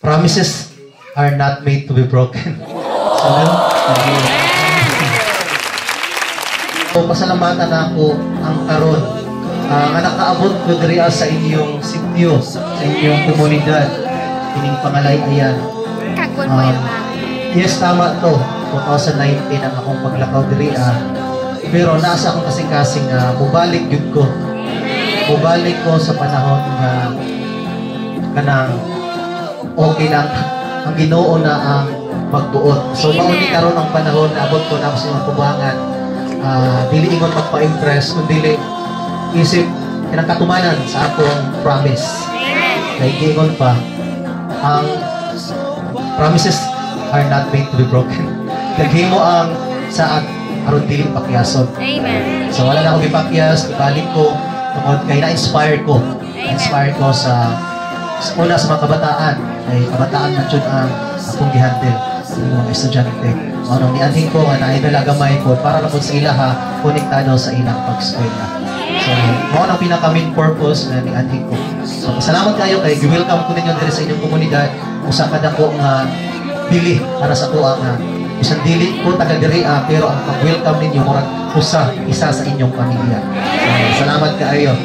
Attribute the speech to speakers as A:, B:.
A: promises are not made to be broken. So, pasalamatan ako ang karon nga nakaabot ko diri sa inyong sitio, sa inyong komunidad, ining Pangalayayan. Yes, tama to. 2019 ang akong paglakaw diri pero nasa akong kasing-kasing mubalik yun ko. Mubalik ko sa panahon nga kanang okay lang ang Ginoo na ang magbuot. So mauni karon ang panahon na abot ko na ako sa mga kubangan. Dili ingon magpa-impress kundi isip kinang katumanan sa akong promise. Kay gingon pa ang promises are not made to be broken. Naghimo ang saad aron dili pakyason.
B: Amen.
A: So wala na akong ipakyas, ibalik ko tungod kay na-inspire ko. Na-inspire ko sa una sa mga kabataan. Ay kabataan na dyan ang akong gihandle sa mga estudyante. Anong nianhin ko nga na idalagamay ko para na po sa ilaha konektado sa ilang pag-eskwela. So, mo ang pinaka-main purpose na nianhin ko. So, salamat kayo kay welcome ko ninyo diri sa inyong komunidad. Usa kada ko nga dili para sa ko ang isang dili ko taga diri pero ang pag-welcome ninyo murag isa sa inyong pamilya. So, salamat kayo.